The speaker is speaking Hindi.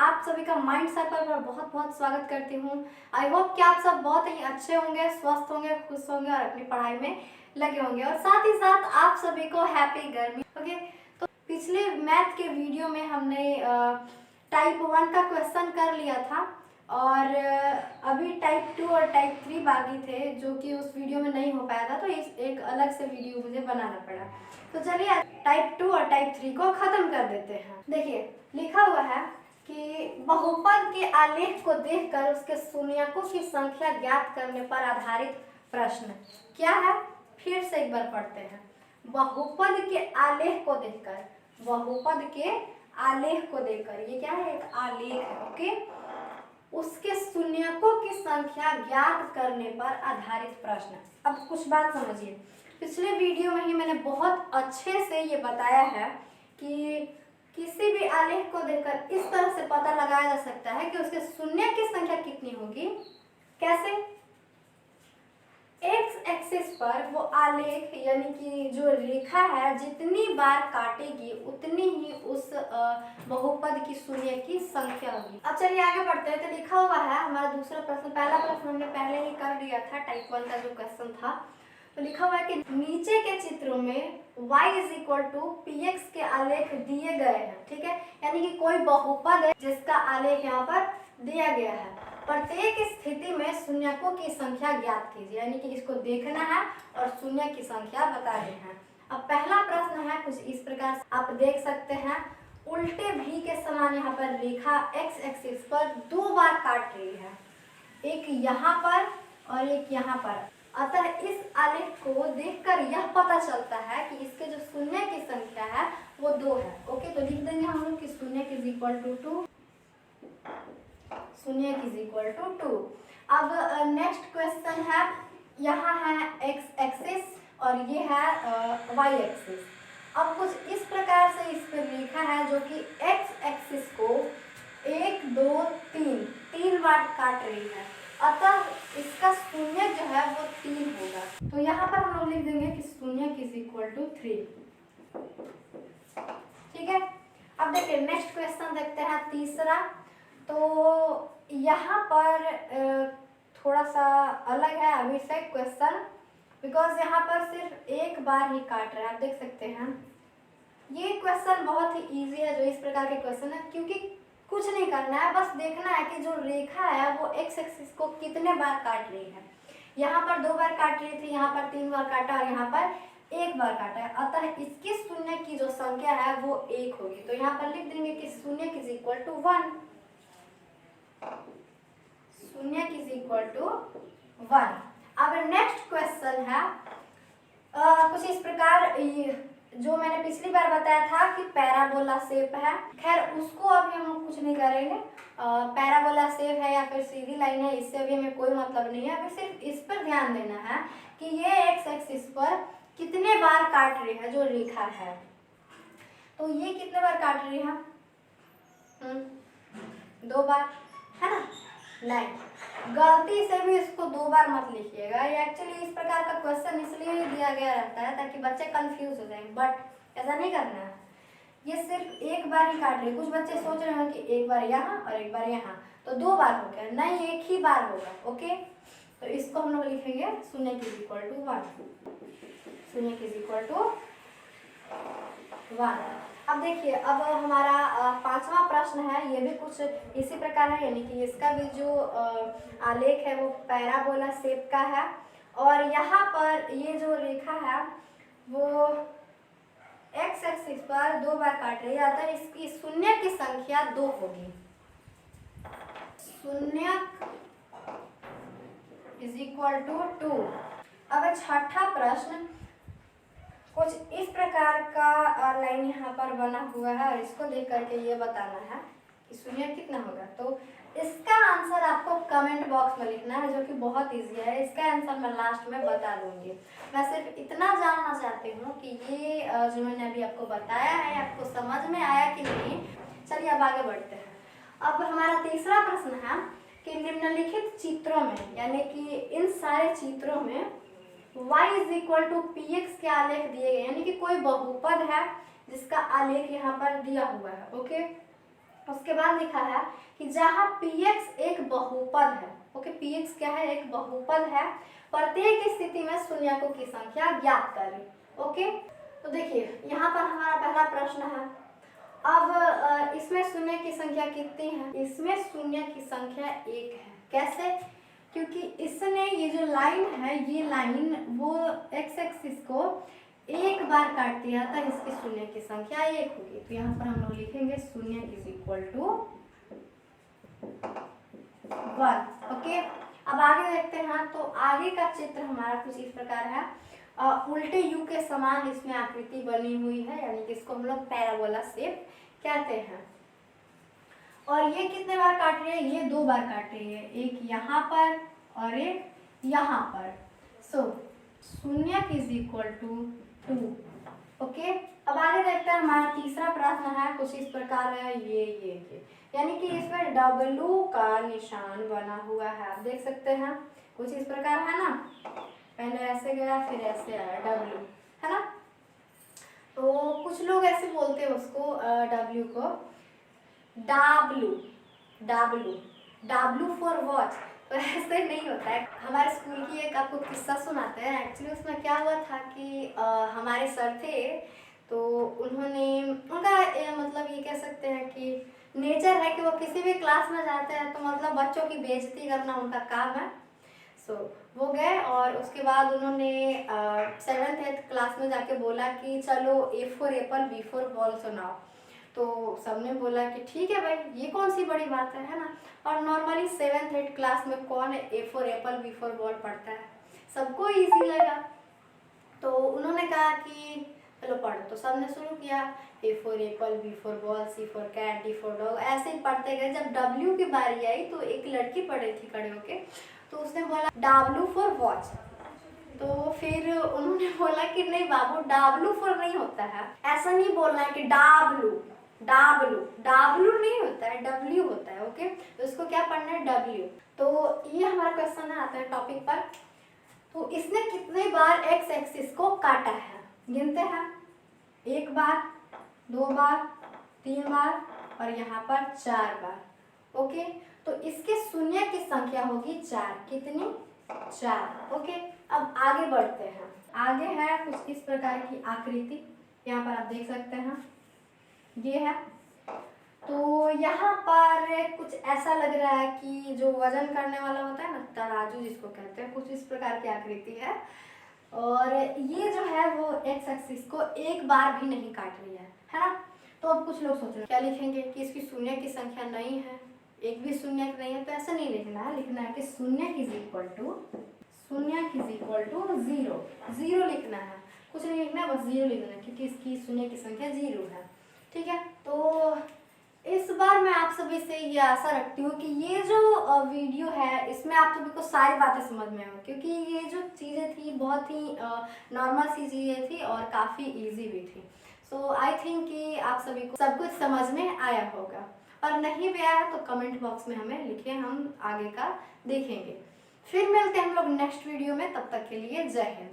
आप सभी का माइंड सर्कल पर बहुत बहुत स्वागत करती हूँ। आई होप कि आप सब बहुत ही अच्छे होंगे, स्वस्थ होंगे, खुश होंगे और अपनी पढ़ाई में लगे होंगे और साथ ही साथ आप सभी को हैप्पी गर्मी। ओके, तो पिछले मैथ के वीडियो में हमने टाइप 1 का क्वेश्चन कर लिया था और अभी टाइप 2 और टाइप 3 बाकी थे जो कि उस वीडियो में नहीं हो पाया था, तो इस एक अलग से वीडियो मुझे बनाना पड़ा। तो चलिए टाइप 2 और टाइप 3 को खत्म कर देते हैं। देखिए लिखा हुआ है कि बहुपद के आलेख को देखकर उसके शून्यकों की संख्या ज्ञात करने पर आधारित प्रश्न क्या है। फिर से एक बार पढ़ते हैं। बहुपद के आलेख को देखकर, बहुपद के आलेख को देखकर, ये क्या है, एक आलेख है। ओके, उसके शून्यकों की संख्या ज्ञात करने पर आधारित प्रश्न। अब कुछ बात समझिए, पिछले वीडियो में ही मैंने बहुत अच्छे से ये बताया है कि किसी भी आलेख को देखकर इस तरह से पता लगाया जा सकता है कि उसके शून्य की संख्या कितनी होगी। कैसे? एक्स एक्सिस पर वो आलेख यानी कि जो रेखा है जितनी बार काटेगी उतनी ही उस बहुपद की शून्य की संख्या होगी। अब चलिए आगे बढ़ते हैं। तो लिखा हुआ है हमारा दूसरा प्रश्न, पहला प्रश्न हमने पहले ही कर लिया था, टाइप 1 का जो क्वेश्चन था। तो लिखा हुआ है कि नीचे के चित्रों में y = px के आलेख दिए गए हैं। ठीक है, यानी कि कोई बहुपद है जिसका आलेख यहाँ पर दिया गया है। प्रत्येक स्थिति में शून्यकों की संख्या ज्ञात कीजिए, यानी कि इसको देखना है और शून्य की संख्या बतानी है। अब पहला प्रश्न है कुछ इस प्रकार से, आप देख सकते हैं उल्टे भी के समान यहाँ पर रेखा एक्स एक्सिस पर 2 बार काट रही है, एक यहाँ पर और एक यहाँ पर। अतः इस आलेख को देखकर यह पता चलता है कि इसके जो शून्य की संख्या है वो 2 है। ओके, तो लिख देंगे हम लोग कि शून्य = 2, शून्य = 2। अब नेक्स्ट क्वेश्चन है, यहाँ है एक्स एक्सिस और ये है वाई एक्सिस। अब कुछ इस प्रकार से इस पर रेखा है जो कि एक्स एक्सिस को 1 2 3 बार काट रही है, अतः इसका शून्य जो है वो 3 होगा। तो यहाँ पर हम लोग लिख देंगे कि शून्य = 3। ठीक है, अब देखिए नेक्स्ट क्वेश्चन देखते हैं, तीसरा। तो यहाँ पर थोड़ा सा अलग है अभी से क्वेश्चन, बिकॉज यहाँ पर सिर्फ एक बार ही काट रहा है। आप देख सकते हैं ये क्वेश्चन बहुत ही इजी है जो इस प्रकार के क्वेश्चन है, क्योंकि कुछ नहीं करना है, बस देखना है कि जो रेखा है वो एक्स एक्सिस को कितने बार काट रही है। यहाँ पर 2 बार काट रही थी, यहाँ पर 3 बार काटा और यहाँ पर 1 बार काटा है, अतः इसकी शून्य की जो संख्या है वो 1 होगी। तो यहाँ पर लिख देंगे कि शून्य = 1, शून्य = 1। अब नेक्स्ट क्वेश्चन है कुछ इस प्रकार, जो मैंने पिछली बार बताया था कि पैराबोला शेप है, खैर उसको अभी हम लोग कुछ नहीं करेंगे। पैराबोला शेप है या फिर सीधी लाइन है, इससे अभी हमें कोई मतलब नहीं है। अभी सिर्फ इस पर ध्यान देना है कि ये एक्स एक्सिस पर कितने बार काट रही है जो रेखा है। तो ये कितने बार काट रही है? 2 बार, है ना? नहीं, गलती से भी इसको 2 बार मत लिखिएगा। ये एक्चुअली इस प्रकार का क्वेश्चन इसलिए दिया गया रहता है ताकि बच्चे कंफ्यूज हो जाएं, बट ऐसा नहीं करना है। ये सिर्फ 1 बार ही काट रहे हैं। कुछ बच्चे सोच रहे हैं कि 1 बार यहाँ और 1 बार यहाँ, तो 2 बार हो गया, नहीं 1 ही बार होगा। ओके, तो इसको हम लोग लिखेंगे शून्य = 1, शून्य = 1। अब देखिए, अब हमारा 5वां प्रश्न है, ये भी कुछ इसी प्रकार है, यानी कि इसका भी जो आलेख है वो पैराबोला शेप का है और यहाँ पर ये जो रेखा है वो एक्स एक्सिस पर 2 बार काट रही है, अतः इसकी शून्य की संख्या 2 होगी। शून्य = 2। अब छठा प्रश्न कुछ इस प्रकार का लाइन यहाँ पर बना हुआ है और इसको देख करके ये बताना है कि शून्य कितना होगा। तो इसका आंसर आपको कमेंट बॉक्स में लिखना है, जो कि बहुत इजी है। इसका आंसर मैं लास्ट में बता दूंगी। मैं सिर्फ इतना जानना चाहती हूँ कि ये जो मैंने अभी आपको बताया है आपको समझ में आया कि नहीं। चलिए अब आगे बढ़ते हैं। अब हमारा तीसरा प्रश्न है कि निम्नलिखित चित्रों में, यानी कि इन सारे चित्रों में y = px के आलेख दिए गए, यानी कि कोई बहुपद है जिसका आलेख यहाँ पर दिया हुआ है। ओके, उसके बाद लिखा है कि जहाँ px एक बहुपद है, ओके, px क्या है, एक बहुपद है, प्रत्येक स्थिति में शून्यकों की संख्या ज्ञात करें। ओके, तो देखिए यहाँ पर हमारा पहला प्रश्न है। अब इसमें शून्य की संख्या कितनी है? इसमें शून्य की संख्या 1 है। कैसे? क्योंकि इसने ये जो लाइन है, ये लाइन वो एक्स एक्सिस को एक बार काट दिया था, इसकी शून्य की संख्या 1 होगी। तो यहाँ पर हम लोग लिखेंगे शून्य इज इक्वल टू 1। ओके, अब आगे देखते हैं। तो आगे का चित्र हमारा कुछ इस प्रकार है। उल्टे यू के समान इसमें आकृति बनी हुई है, यानी कि इसको हम लोग पैराबोला शेप कहते हैं। और ये कितने बार काट रही है? ये 2 बार काट रही है, एक यहाँ पर और एक यहाँ पर। सो शून्य इज इक्वल टू 2। ओके, अब आगे देखते हैं। हमारा तीसरा प्रश्न है, कुछ इस प्रकार है। ये यानी कि इसमें W का निशान बना हुआ है, आप देख सकते हैं, कुछ इस प्रकार है ना। पहले ऐसे गया, फिर ऐसे आया, W है ना। तो कुछ लोग ऐसे बोलते हैं उसको, W को W फॉर वॉच। तो ऐसे नहीं होता है। हमारे स्कूल की एक आपको किस्सा सुनाते हैं। एक्चुअली उसमें क्या हुआ था कि हमारे सर थे, तो उन्होंने उनका मतलब ये कह सकते हैं कि नेचर है कि वो किसी भी क्लास में जाते हैं तो मतलब बच्चों की बेइज्जती करना उनका काम है। सो वो गए और उसके बाद उन्होंने 7th 8th क्लास में जाके बोला कि चलो A for apple B for ball सुनाओ। तो सबने बोला कि ठीक है भाई, ये कौन सी बड़ी बात है ना। और नॉर्मली 7th 8th क्लास में कौन A for apple B for ball पढ़ता है, सबको ईजी लगा। तो उन्होंने कहा कि चलो पढ़ो। तो सबने शुरू किया, A for apple B for ball C for cat D for dog, ऐसे ही पढ़ते गए। जब W की बारी आई तो एक लड़की पढ़ी थी खड़े होके, तो उसने बोला W फॉर वॉच। तो फिर उन्होंने बोला कि नहीं बाबू, W फॉर नहीं होता है, ऐसा नहीं बोलना है कि W नहीं होता है, W होता है। ओके, तो इसको क्या पढ़ना है? W। तो ये हमारा क्वेश्चन आता है टॉपिक पर। तो इसने कितने बार एक्स एक्सिस को काटा है? गिनते हैं, 1 बार, 2 बार, 3 बार और यहाँ पर 4 बार। ओके, तो इसके शून्य की संख्या होगी 4। कितनी? 4। ओके, अब आगे बढ़ते हैं। आगे है कुछ इस प्रकार की आकृति, यहाँ पर आप देख सकते हैं, ये है। तो यहाँ पर कुछ ऐसा लग रहा है कि जो वजन करने वाला होता है ना, तराजू जिसको कहते हैं, कुछ इस प्रकार की आकृति है। और ये जो है वो एक्स एक्सिस को एक बार भी नहीं काट रही है ना। तो अब कुछ लोग सोच रहे हैं क्या लिखेंगे कि इसकी शून्य की संख्या नहीं है, एक भी शून्य नहीं है। तो ऐसा नहीं लिखना है, लिखना है कि शून्य इज इक्वल टू 0 लिखना है, कुछ नहीं लिखना है, बस 0 लिखना है, क्योंकि इसकी शून्य की संख्या 0 है। ठीक है, तो इस बार मैं आप सभी से ये आशा रखती हूँ कि ये जो वीडियो है इसमें आप सभी को सारी बातें समझ में आए, क्योंकि ये जो चीज़ें थी बहुत ही नॉर्मल सी चीज़ें थी और काफ़ी इजी भी थी। सो आई थिंक कि आप सभी को सब कुछ समझ में आया होगा, और नहीं भी आया तो कमेंट बॉक्स में हमें लिखिए, हम आगे का देखेंगे। फिर मिलते हैं हम लोग नेक्स्ट वीडियो में, तब तक के लिए जय हिंद।